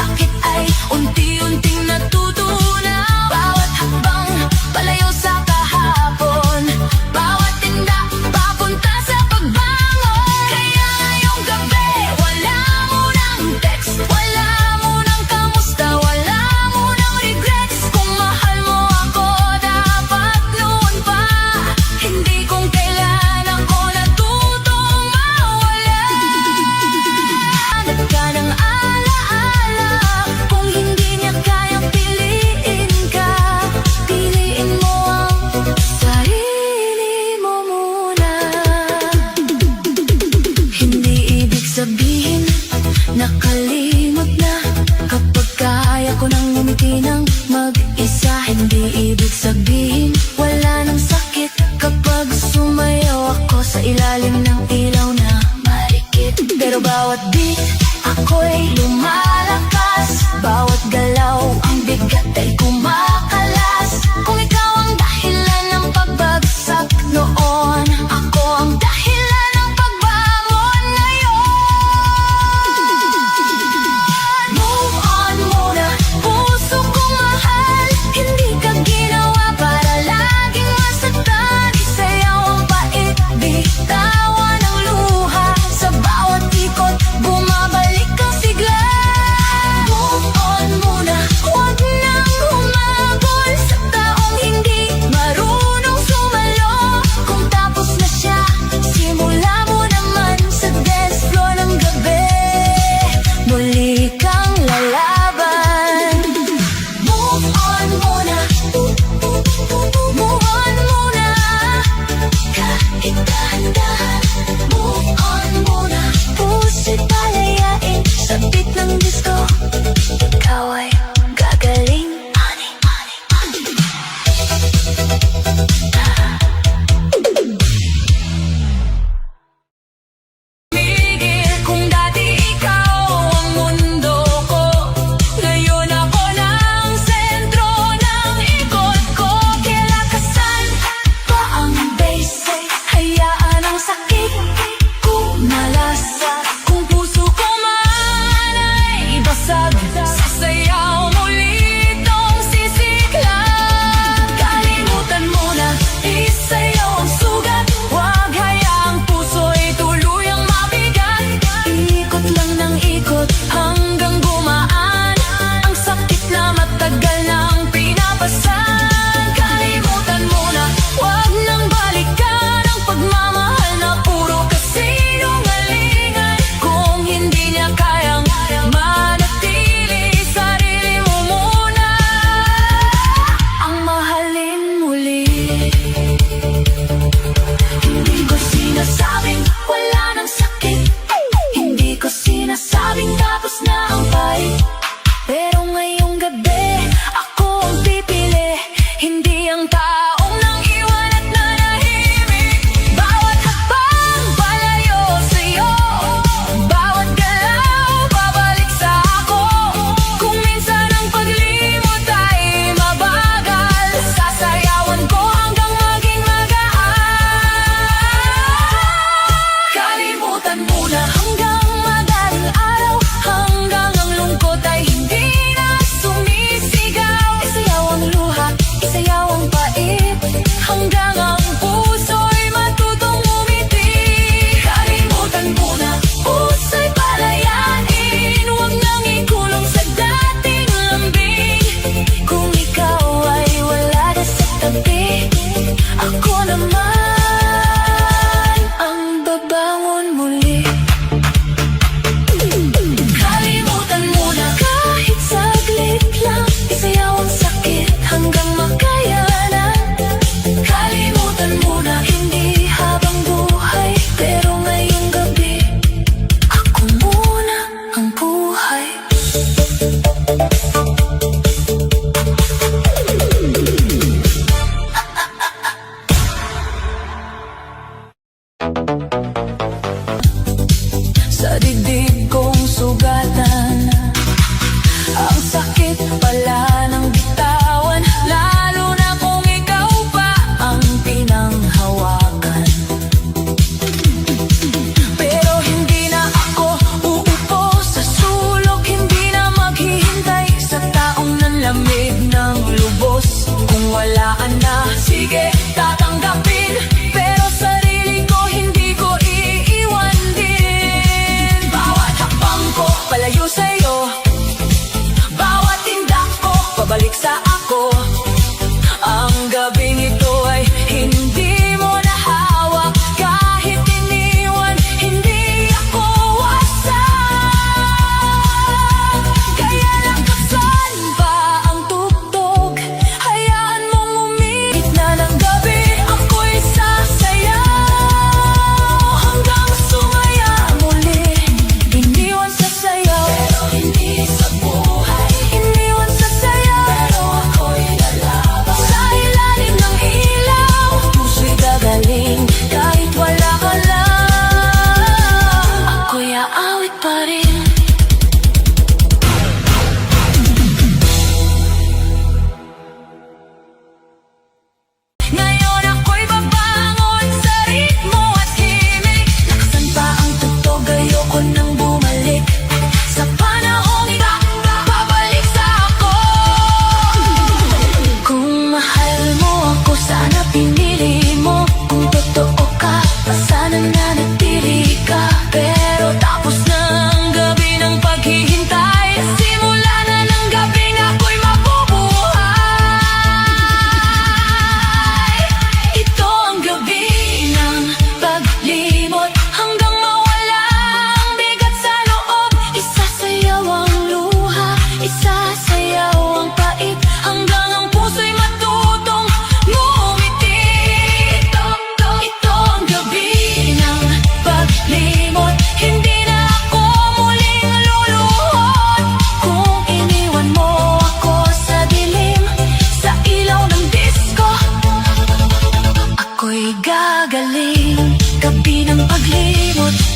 sakit ay unti-unting natutunaw. Bawat hakbang palayo sa kahapon, bawat tinda papunta sa pagbangon. Kaya ngayong gabi wala munang text, wala munang kamusta, wala munang regrets. Kung mahal mo ako dapat noon pa, hindi kung kailan ako natutong mawala. Hanap ka ng alaala, kung hindi niya kayang piliin ka, piliin mo ang sarili mo muna. Hindi ibig sabihin nakalimot na kapag kaya ko nang ngumiti ng mag-isa. Hindi ibig sabihin wala nang sakit kapag sumayaw ako sa ilalim ng ilaw na marikit. Pero bawat beat ako'y lumalakas, bawat galaw ang bigat ay kumakalas. Kung ikaw ang dahilan ng pagbagsak noon, ako ang dahilan ng pagbangon ngayon. Move on muna, puso kong mahal, hindi ka ginawa para laging masaktan. Isayaw ang pait, bitawan ang luha, sa bawat ikot bumabalik ang sigla. Move on muna, huwag nang humabol sa taong hindi marunong sumalo. Kung tapos na siya, simula mo naman sa dance floor ng gabi. Muli kang lalaban. Move on muna, move on muna, kahit dahan-dahan. Move on muna, puso'y palayain sa beat ng disco. Ikaw ay gagaling, honey, honey, honey. Tumigil kung dati ikaw ang mundo ko, ngayon ako na ang sentro ng ikot ko. Kilakasan pa ang basic, hayaan ang sakit kumalasa. Kung puso ko man ay basag, sasayaw muli itong sisikla. Kalimutan mo na, isayaw ang sugat, huwag hayaang puso'y tuluyang mabigat. Ikot lang ng ikot hanggang gumaan ang sakit na matagal nang pinapasan. Kalimutan mo na, huwag nang balikan ang pagmamahal na puro kasinungalingan. Kung hindi niya kayang manatili, sarili mo muna ang mahalin muli. Hindi ko sinasabing wala nang sakit, hindi ko sinasabing tapos na ang fight. Pero ngayong gabi ako ang pipili, hindi ang taong nang iwan at nanahimik. Bawat hakbang palayo sa'yo, bawat galaw babalik sa ako. Kung minsan ang paglimot ay mabagal, sasayawan ko hanggang maging magaan. Kalimutan mo na hanggang madaling araw, hanggang ang lungkot ay hindi na sumisigaw. Isayaw ang luha, isayaw ang pait, hanggang ang puso'y matutong umiti. Kalimutan mo na, puso'y palayain, huwag nang ikulong sa dating lambing. Kung ikaw ay wala na sa tabi, ako naman ang babangon muli. Kalimutan mo na, kahit saglit lang, isayaw ang sakit hanggang makayanan. Kalimutan mo na, hindi habang buhay, pero ngayong gabi ako muna ang buhay. Sa dibdib kong sugatan, ang sakit pala ng bitawan, lalo na kung ikaw pa ang pinanghawakan.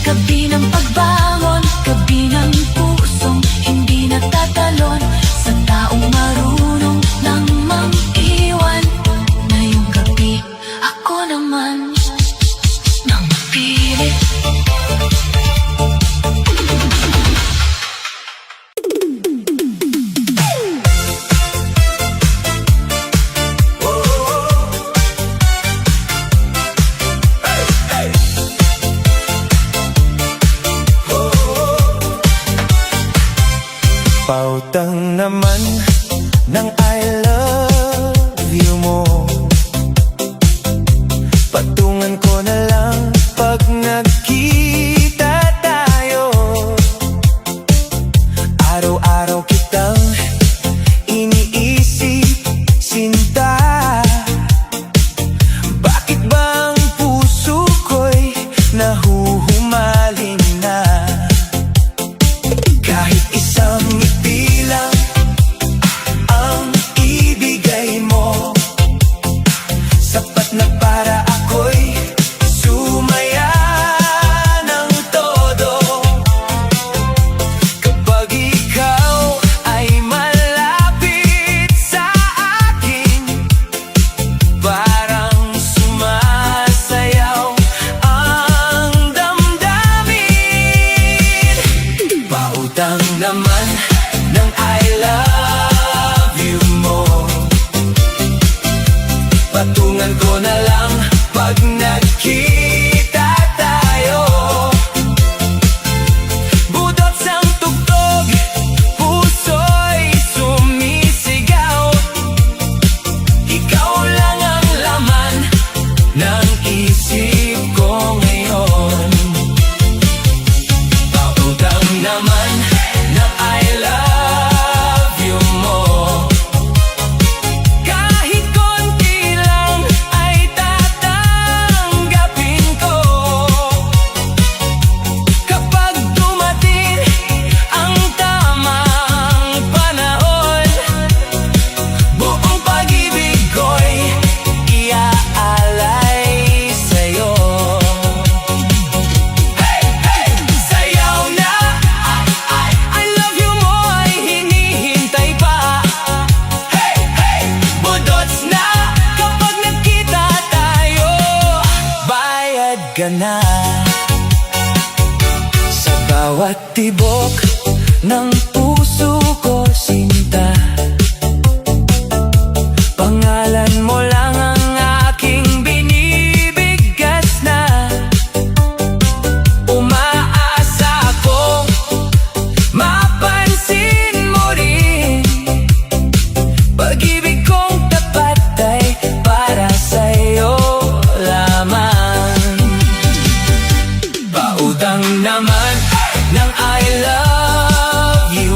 Gabi ng pagbangon, gabi ng pusong hindi nagtatalon sa taong marunong lang mang-iwan. Ngayong gabi, ako naman nang pilit. Pautang naman ng I love you mo. Patungan ko na lang pag nagkita tayo. Araw-araw kitang iniisip, sinta. Bakit ba ang puso ko'y nahuhumaling na? Kahit isang ngiti lang ang ibigay mo, sapat na para ako'y sumaya ng todo. Kapag ikaw ay malapit sa akin, parang sumasayaw ang damdamin. Pautang naman ng I love you mo. Patungan ko na lang pag nagkita tayo. Budot sang tugtog, puso'y sumisigaw. Ikaw lang ang laman ng isip ko ngayon. Pautang naman ng I love you mo. Kahit konti lang ay tatanggapin ko. Kapag dumating ang tamang panahon, buong pag-ibig ko'y iaalay sa'yo. Hey, hey! Sayaw na! I love you mo ay hinihintay pa. Hey, hey! Budots na kapag nagkita tayo. Bayad ka na sa bawat tibok ng puso ko, sinta. Pangalan mo lang ang aking binibigkas na. Umaasa akong mapansin mo rin. Pag-ibig kong tapat ay para sa'yo lamang. Pautang naman ng I love you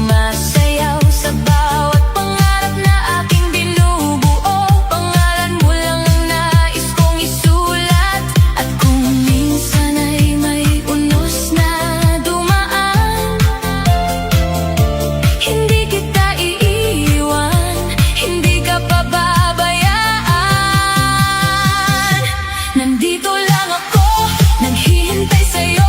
sumasayaw sa bawat pangarap na aking binubuo. Pangalan mo lang ang nais kong isulat. At kung minsan ay may unos na dumaan, hindi kita iiwan, hindi ka pababayaan. Nandito lang ako, naghihintay sa'yo,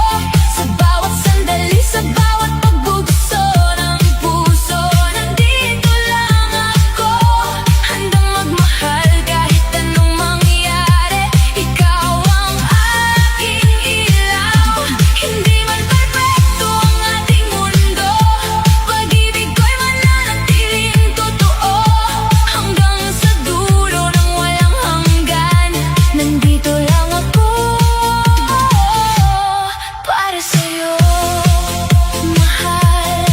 sa bawat sandali, sa bawat pagbugso ng puso. Nandito lang ako, handang magmahal kahit anong mangyari. Ikaw ang aking ilaw, hindi man perfecto ang ating mundo. Pag-ibig ko'y mananatiling totoo, hanggang sa dulo ng walang hanggan. Nandito lang ako, para sa'yo, mahal.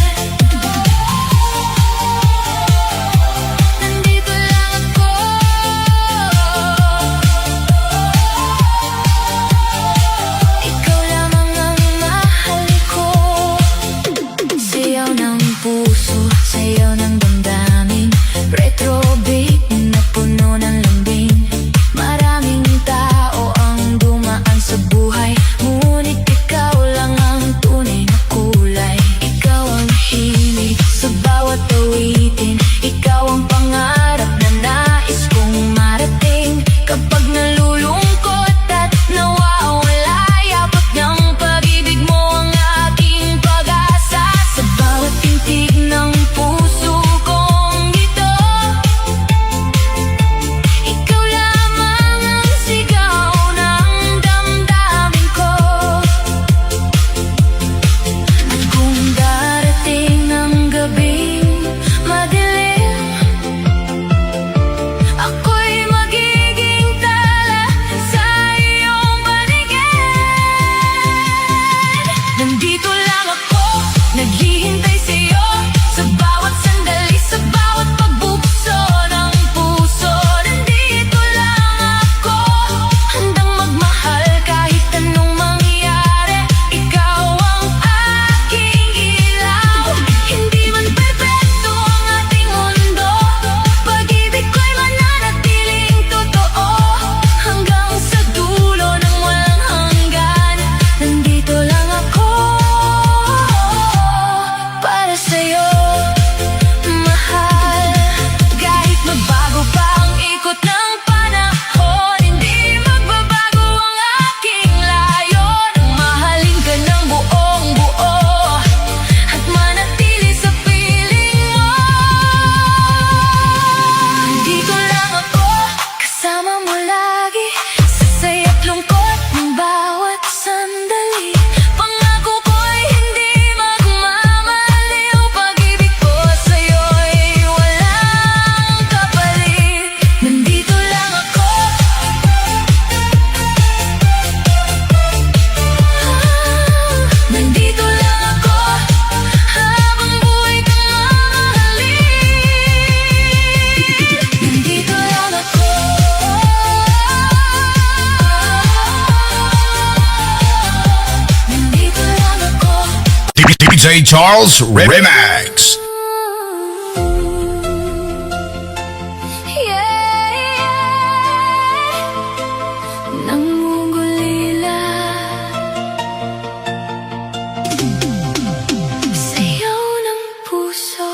Nandito lang ako, ikaw lamang ang mahal ko. Sayaw ng puso, sayaw ng damdamin, retro beat na puno ng lambing. Maraming tao ang dumaan sa buhay, ngunit ikaw lang ang tunay na kulay. Ikaw ang hilig sa bawat awitin, ikaw ang pangarap na nais kong marating. Kapag nalulungkot at nawawala, yapak ng pag-ibig mo ang aking pag-asa. Sa bawat tintig ng puso kong ito, ikaw lamang ang sigaw ng damdamin ko. At kung darating ng gabing madilim, ako'y magiging tala sa iyong paligid. Nandito lang ako, naghihintay sa'yo, sa bawat sandali, sa bawat pagbubukso ng puso. Nandito lang ako, handang magmahal kahit anong mangyari. Ikaw ang aking ilaw, hindi man perfecto ang ating mundo. Pag-ibig ko'y mananatiling totoo, hanggang sa dulo ng walang hanggan. Nandito lang ako, para sa'yo, mahal. Kahit magbago pa ang ikot ng panahon, hindi magbabago ang aking layo. Nang mahalin ka ng buong buo, at manatili sa piling mo. Nandito lang ako, kasama mo lagi, sa saya't lungkot ng bawat sandali. Pangako ko'y hindi magmamaliw, pag-ibig ko sa'yo'y walang kapalit. Nandito lang ako, nandito lang ako, habang buhay kang mamahalin. Nandito lang ako, nandito lang ako. DJ Charles Remix. Nangungulila, sayaw ng puso.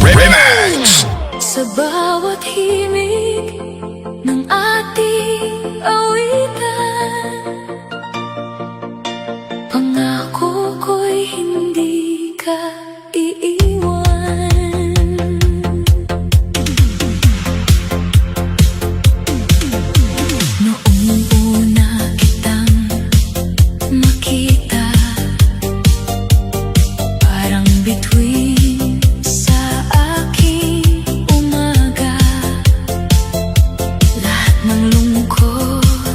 Remax. Sa bawat himig ng ating awitan, pangako ko'y hindi ka iiwan. Noong una kitang makita, parang bituin sa aking umaga. Lahat ng lungkot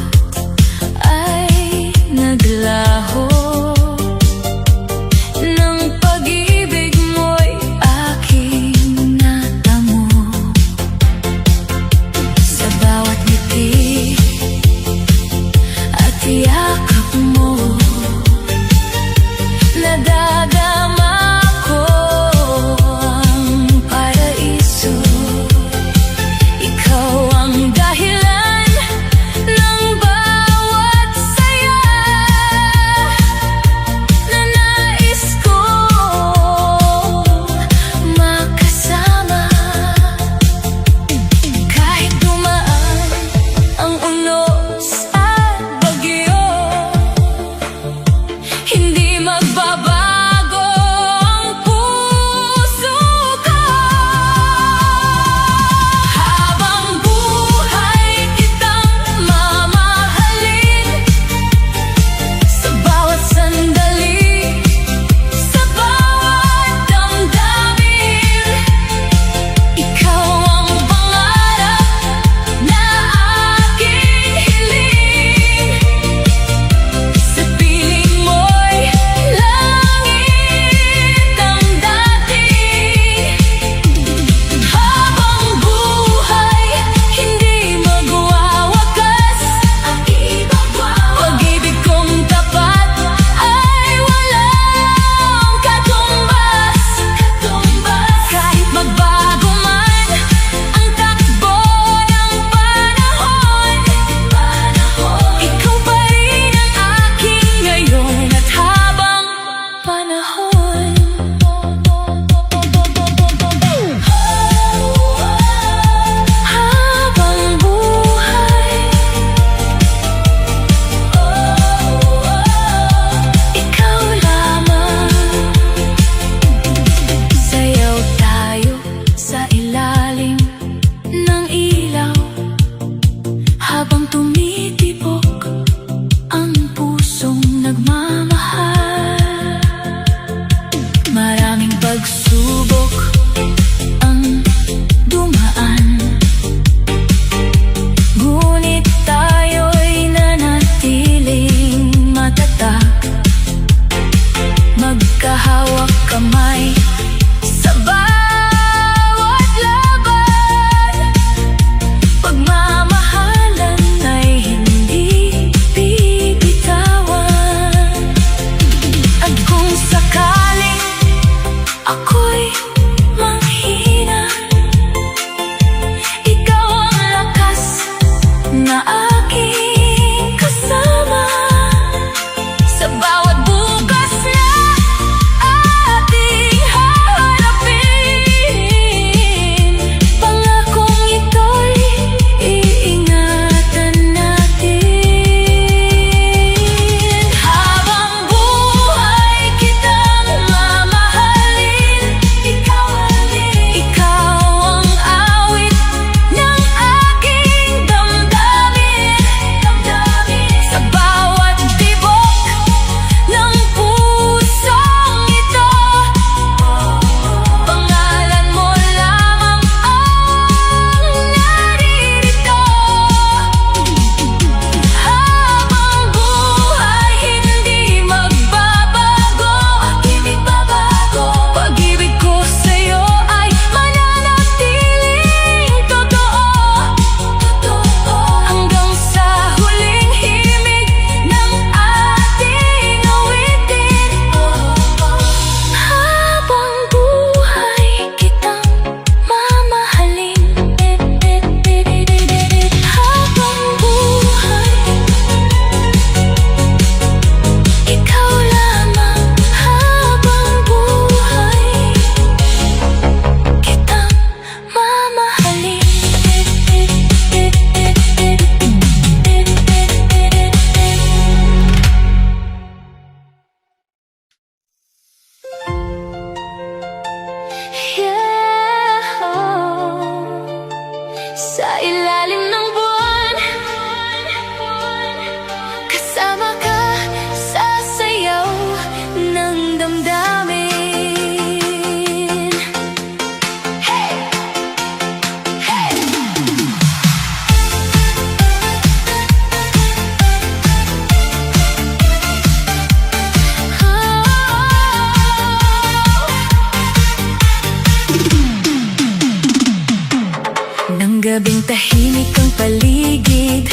Ng gabing tahimik ang paligid,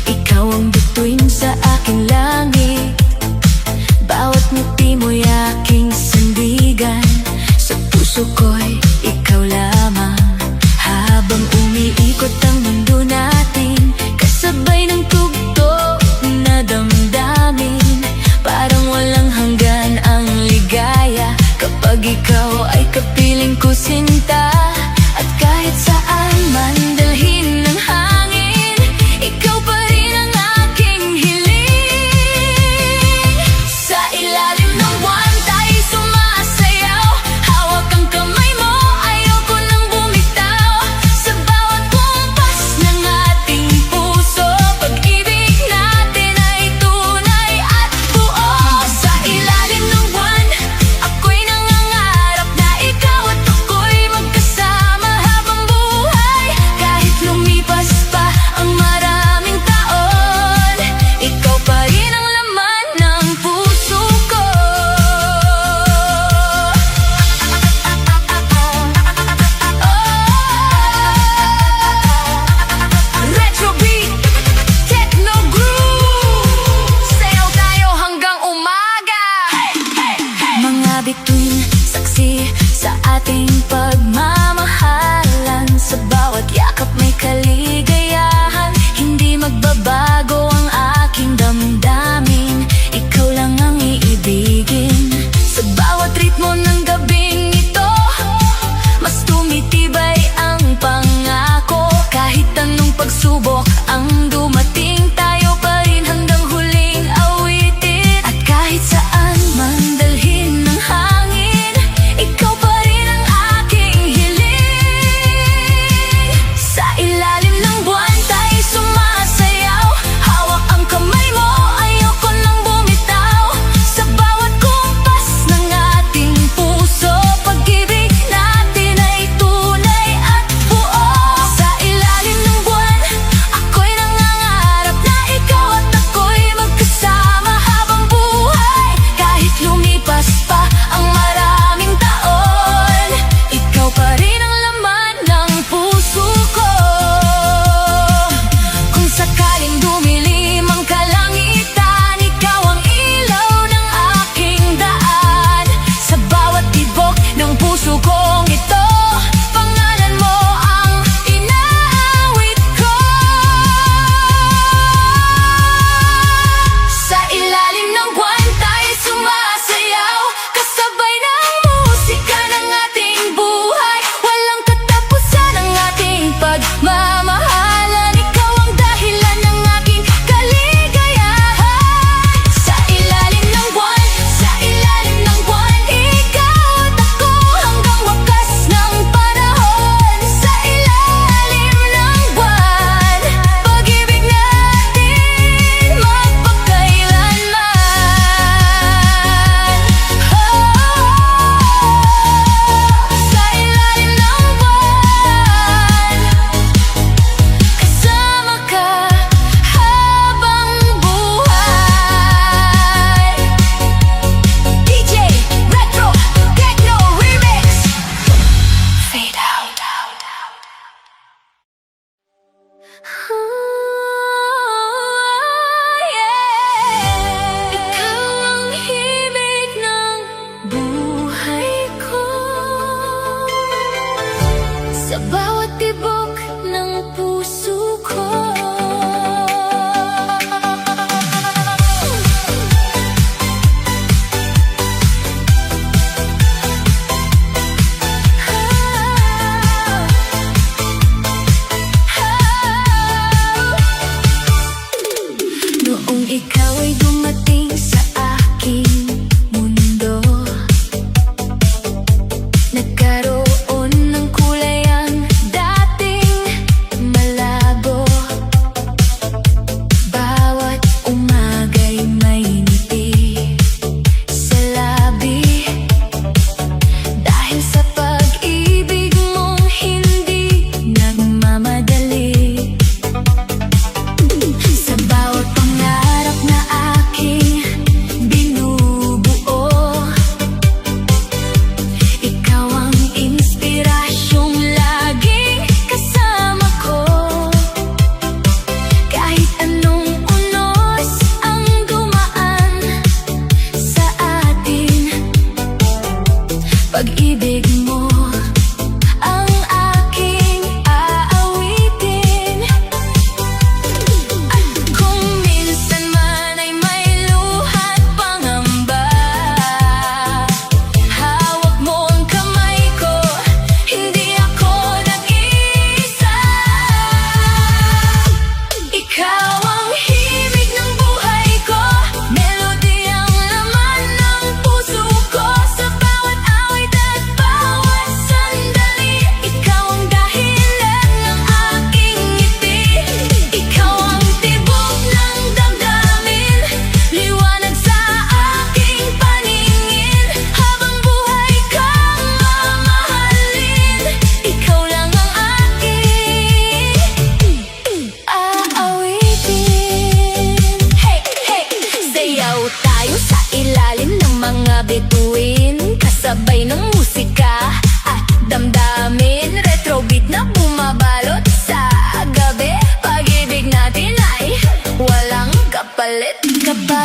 ikaw ang bituin sa aking langit. Bawat ngiti mo'y aking sandigan, sa puso ko'y ikaw lamang. Habang umiikot ang mundo natin, kasabay ng tugtog na damdamin. Parang walang hanggan ang ligaya, kapag ikaw ay kapiling ko sinta. At kahit saan man dalhin ng hangin, ikaw pa rin ang aking hiling. Sa ilalim ng buwan tayo'y sumasayaw, hawak ang kamay mo, ayoko na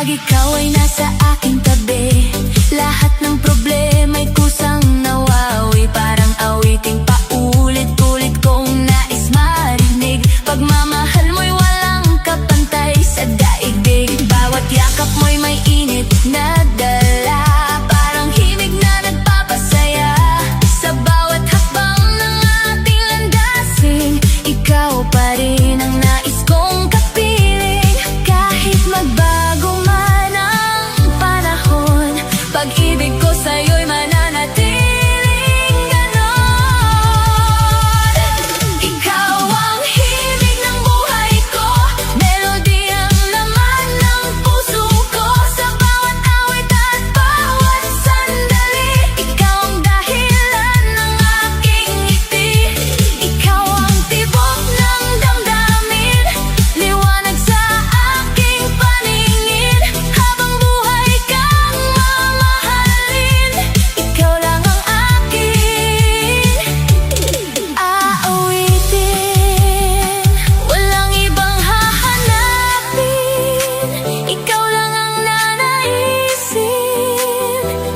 Pag ikaw ay nasa aking tabi, lahat ng problema'y kusang nawawi. Parang awiting paulit-ulit kong nais marinig. Pagmamahal mo'y walang kapantay sa daigdig. Bawat yakap mo'y may init na dala, parang himig na nagpapasaya. Sa bawat hakbang ng ating landasin, ikaw pa rin ang nais kong kapiling. Kahit magbago man ang panahon, pag-ibig ko sa'yo'y mananatiling ganon. Ikaw ang himig ng buhay ko, melody ang laman ng puso ko. Sa bawat awit at bawat sandali, ikaw ang dahilan ng aking ngiti. Ikaw ang tibok ng damdamin, liwanag sa aking paningin. Habang buhay kang mamahalin, ikaw lang ang akin aawitin. Walang ibang hahanapin, ikaw lang ang nanaisin.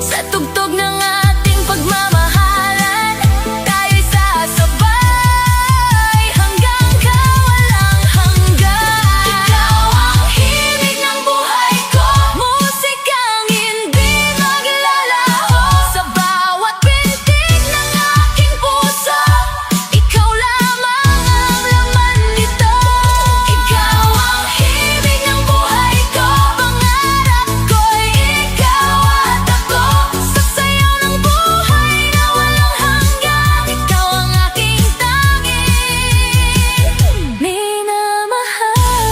Sa tugtog ng ating pagmamahalan, tayo'y sasabay hanggang kawalang hanggan. Ikaw ang himig ng buhay ko, musikang hindi maglalaho. Sa bawat pintig ng aking puso, ikaw lamang ang laman nito. Ikaw ang himig ng buhay ko, pangarap ko'y ikaw at ako. Sa sayaw ng buhay na walang hanggan, ikaw ang aking tanging minamahal.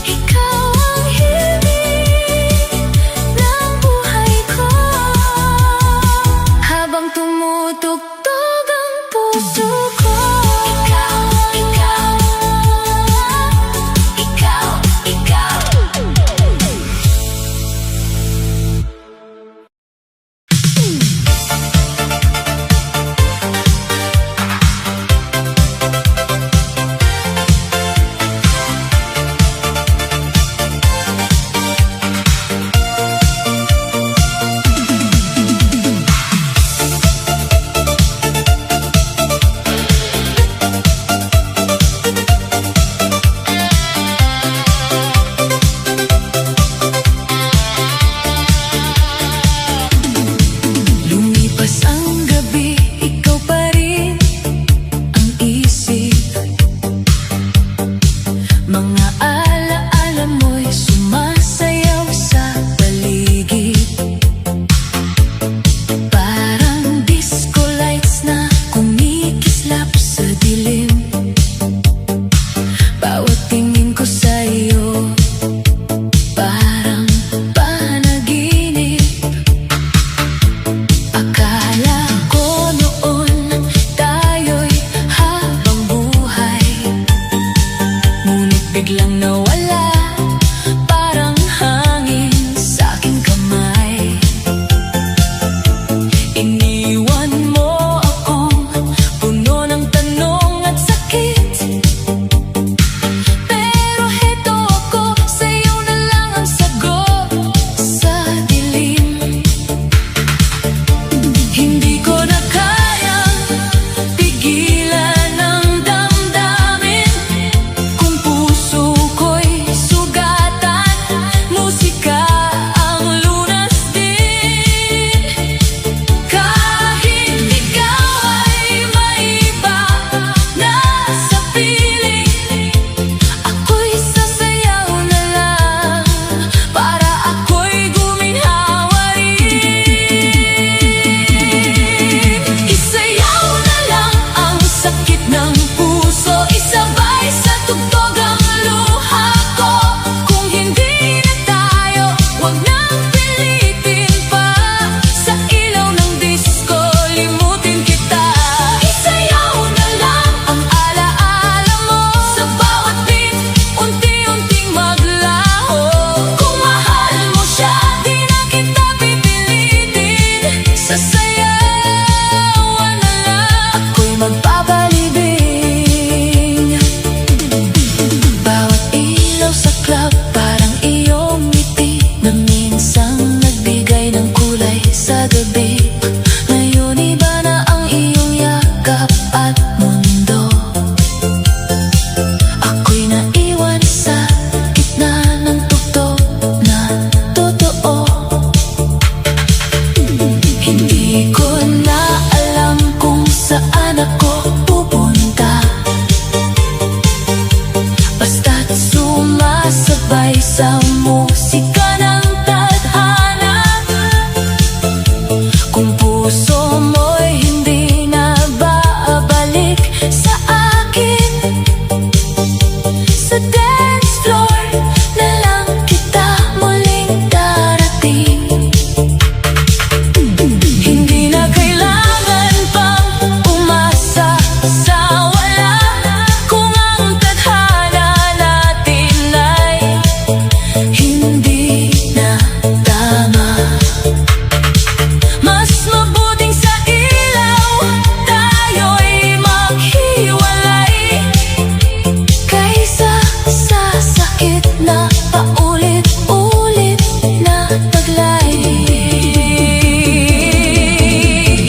Ikaw ang himig ng buhay ko, habang tumutugtog ang puso ko. Ikaw, ikaw, ikaw, ikaw. Lumipas ang gabi, ikaw pa rin ang isip. Mga alaala mo'y sumasayaw sa paligid. Parang disco lights na kumikislap sa dilim. Bawat tingin ko sa'yo, parang panaginip. Akala ko noon tayo'y habang buhay, ngunit biglang nawala, parang hangin sa aking kamay. Iniwan mo akong puno ng tanong at sakit, pero heto ako, sa'yo na lang ang sagot sa dilim. Hindi ko na kayang pigilan ang damdamin, kung puso ko'y sugatan, musika ang lunas din. Kahit Di ko na alam kung saan ako pupunta, basta't sumasabay sa musika ng tadhana. Kung puso mo'y hindi na babalik sa akin, sa dance floor na lang kita muling darating. Hindi na kailangan pang umasa sa wala, kung ang tadhana natin ay hindi na tama. Mas mabuting sa ilaw tayo'y maghiwalay, kaysa sa sakit na paulit-ulit na taglay.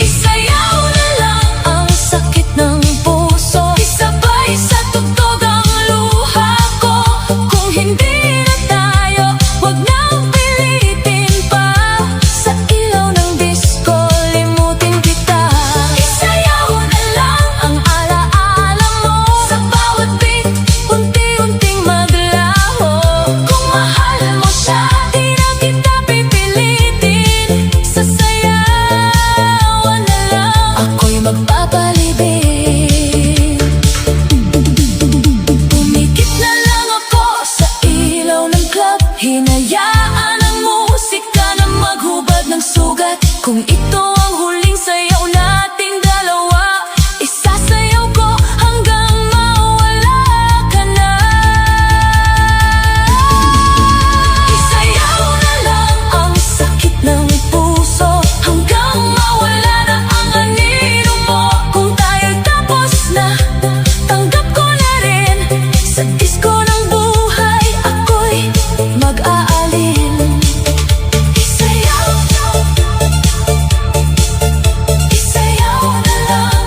Isayaw na lang ang sakit ng puso, isabay sa tugtog ang luha ko. Kung hindi na tayo, huwag nang pilitin pa. Sa ilaw ng disco, limutin kita. Isayaw na lang ang alaala mo, sa bawat beat, unti-unting maglaho. Kung mahal mo siya, di na kita pipilitin. Sasayawan na lang, ako'y magpapalibing. Pumikit na lang ako sa ilaw ng club, hinayaan ang musika na maghubad ng sugat. Kung ito ang huling sayaw nating dalawa, isasayaw ko hanggang mawala ka na. Isayaw na lang ang sakit ng puso, hanggang mawala na ang anino mo. Kung tayo'y tapos na, tanggap ko na rin. Sa disco ng buhay, ako'y mag-aalin. Isayaw, isayaw na lang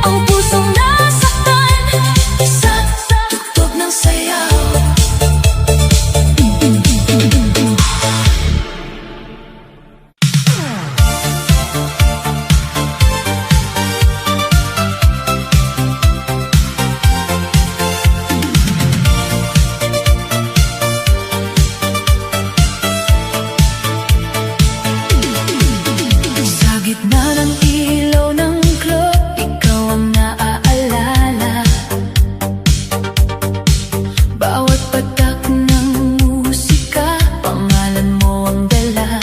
ang pusong nasaktan sa tugtog ng sayaw. Sa gitna ng ilaw ng club, ikaw ang naaalala. Bawat patak ng musika, pangalan mo ang dala.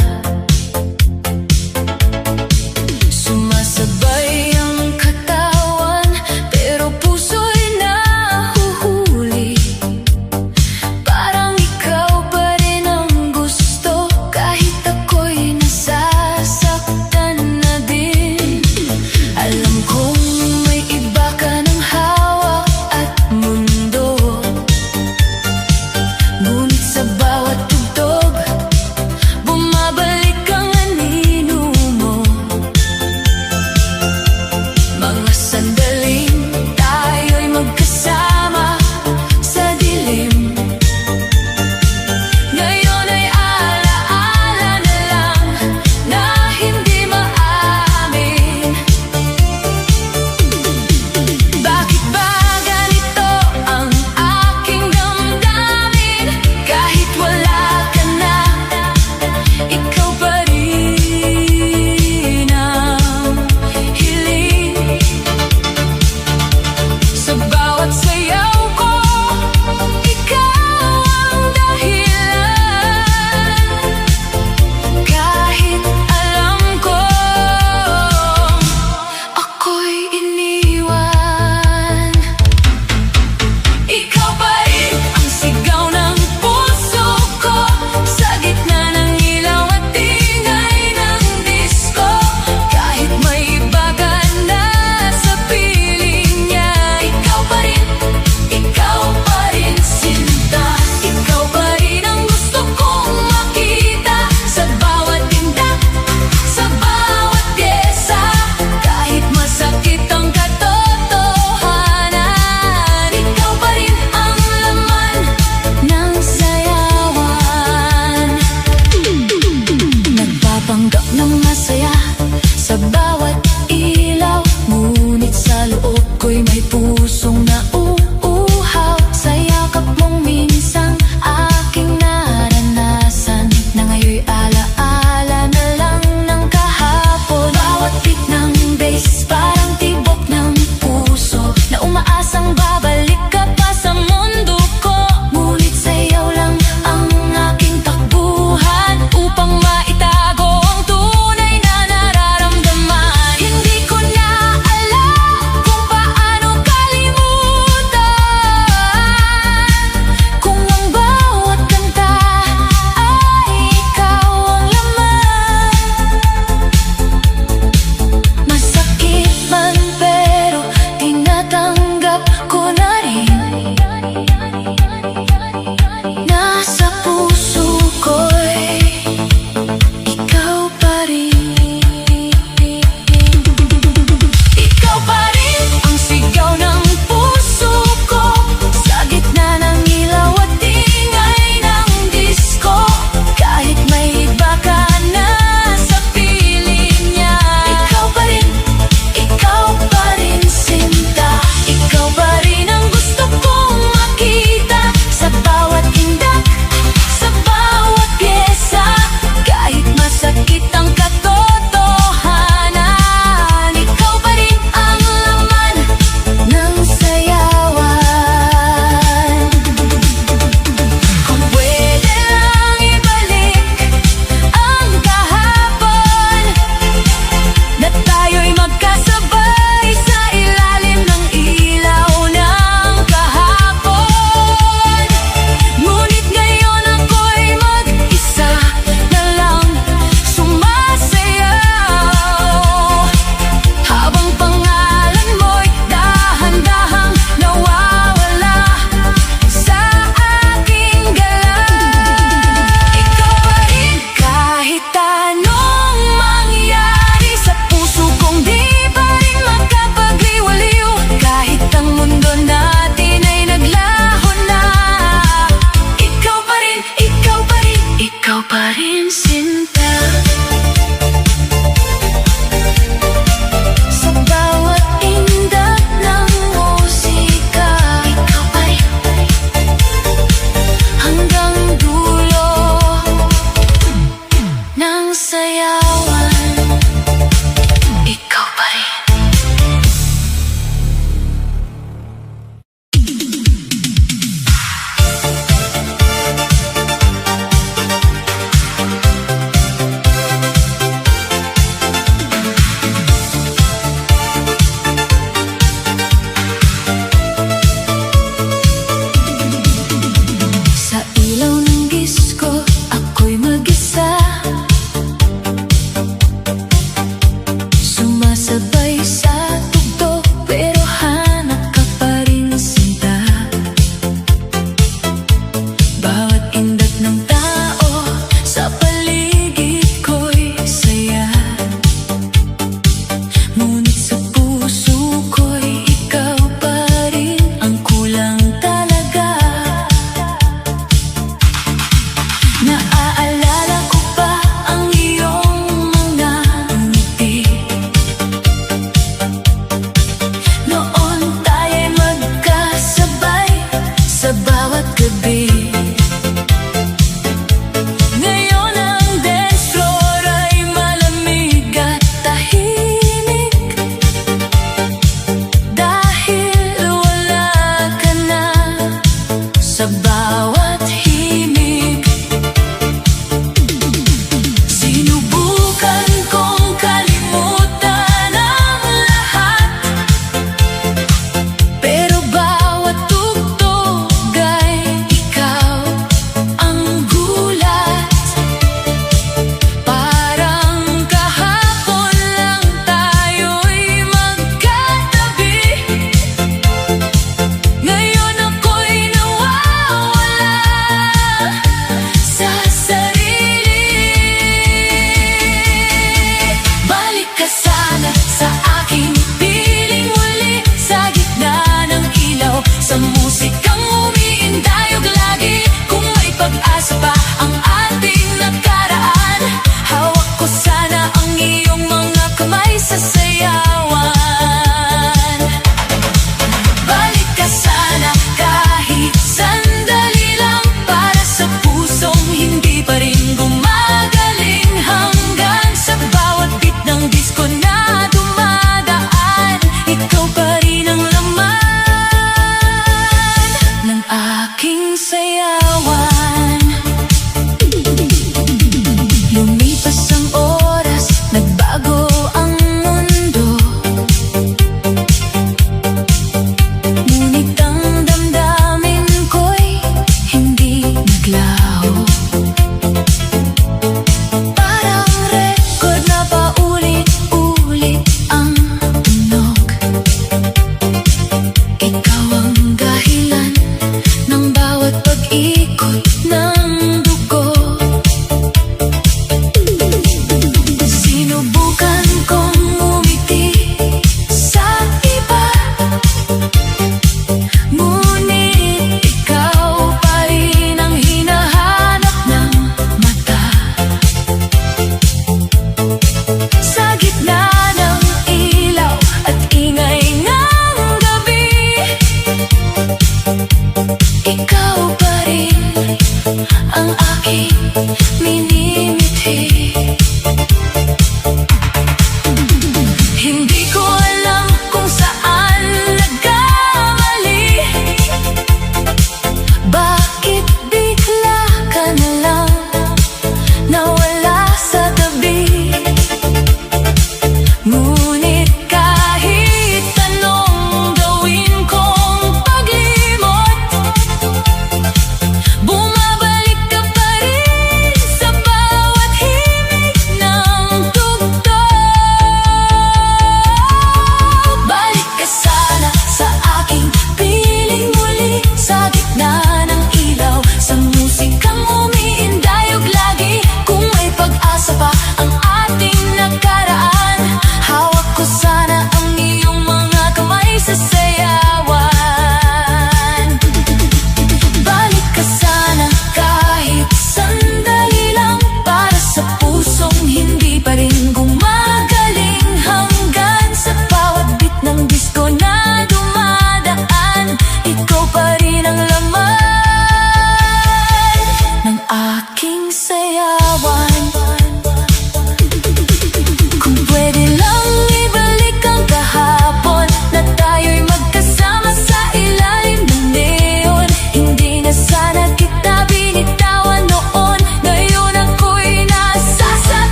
Sumasabay ang katawan, pero puso'y nahuhuli. Parang ikaw pa rin ang gusto, kahit ako'y nasasaktan na din.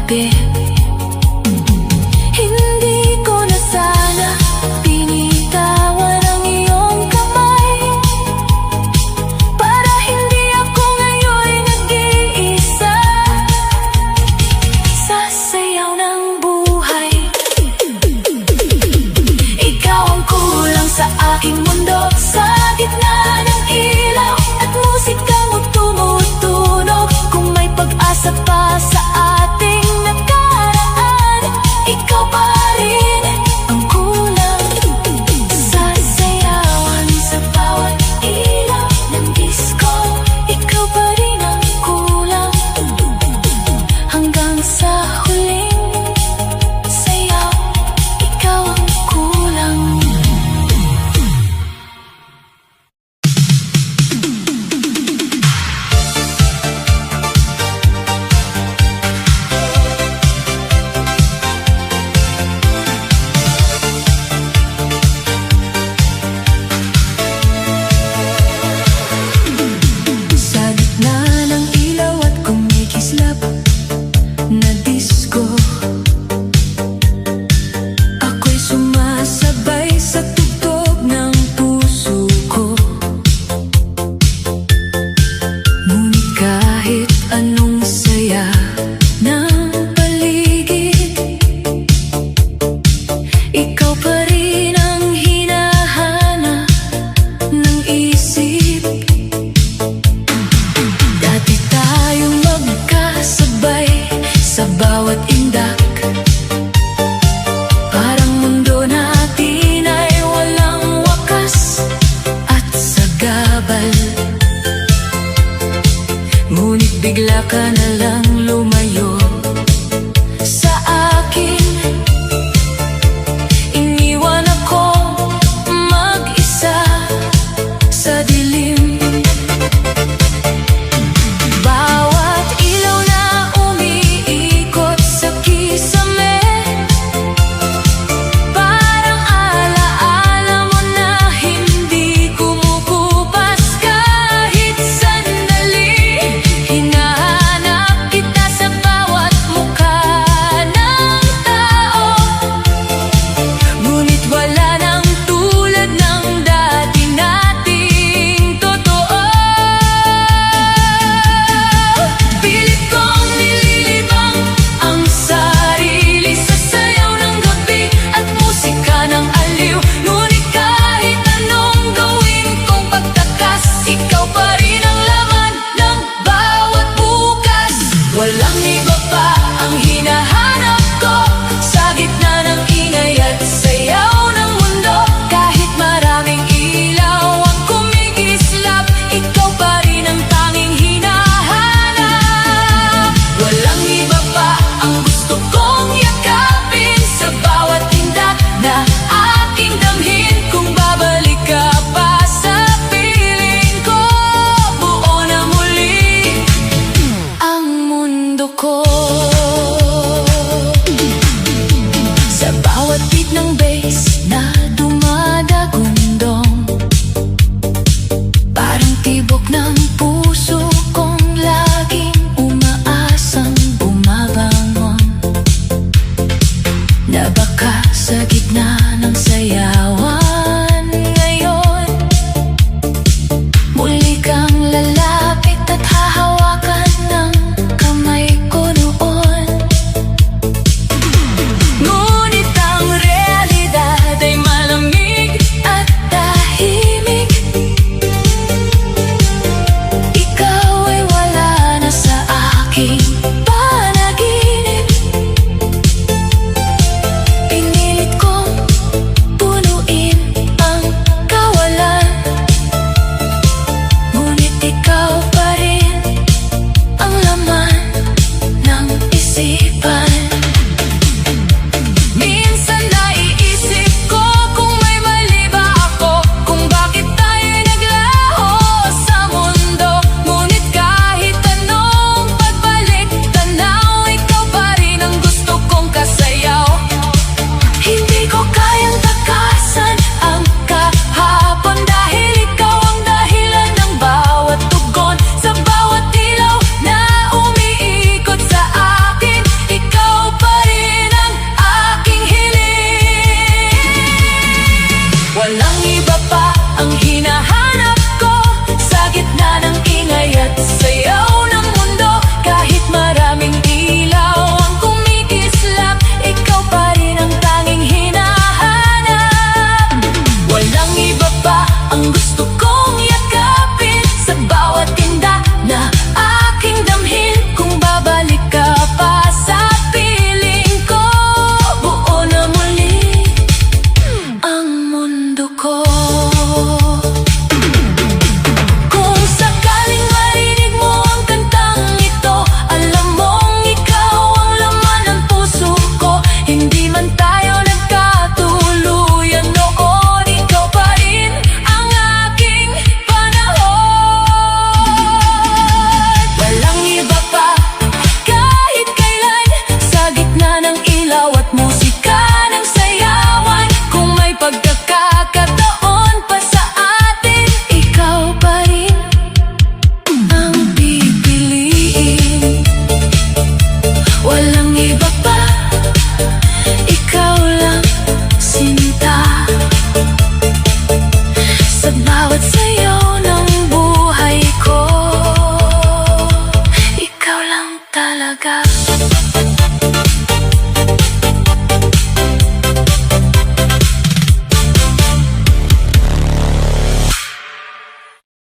gabi. Hindi ko na sana binitawan ang iyong kamay, para hindi ako ngayon nag-iisa sa sayaw ng buhay. Ikaw ang kulang sa aking mundo, sa gitna ng ilaw at musikang tumutunog. Kung may pag-asa pa sa ating nakaraan, ikaw pa rin ang kulang sa sayawan, sa bawat ilaw ng disco. Ikaw pa rin ang kulang hanggang sa huling sayaw. Ikaw ang kulang. Sa gitna ng ilaw at kumikislap na disco, ako'y sumasabay sa tugtog ng puso ko. Ngunit kahit anong saya ng paligid, ikaw pa rin ang hinahanap ng isip. Dati tayong magkasabay sa bawat indak, parang mundo natin ay walang wakas at sagabal. Ngunit bigla ka na lang lumayo sa akin, iniwan ako mag-isa sa dilim. Bawat ilaw na umiikot sa kisame, parang alaala mo na hindi kumukupas kahit sandali. Hinahanap kita sa bawat mukha ng tao, ngunit wala nang tulad ng dati nating totoo. Pilit kong nililibang ang sarili sa sayaw ng gabi at musika ng aliw. Ngunit kahit anong gawin kong pagtakas, ikaw pa rin ang laman ng bawat bukas. Walang iba pa ang hinahanap ko sa gitna ng ingay at sayaw ng mundo. Kahit maraming ilaw ang kumikislap, ikaw pa rin ang tanging hinahanap. Walang iba pa ang gusto kong yakapin sa bawat tindak na aking damhin. Kung babalik ka pa sa piling ko, buo na muli ang mundo ko. Sa bawat beat ng bass na dumadagundong, parang tibok ng puso kong laging umaasang bumabangon, na baka sa gitna ng sayawan ngayon muli kang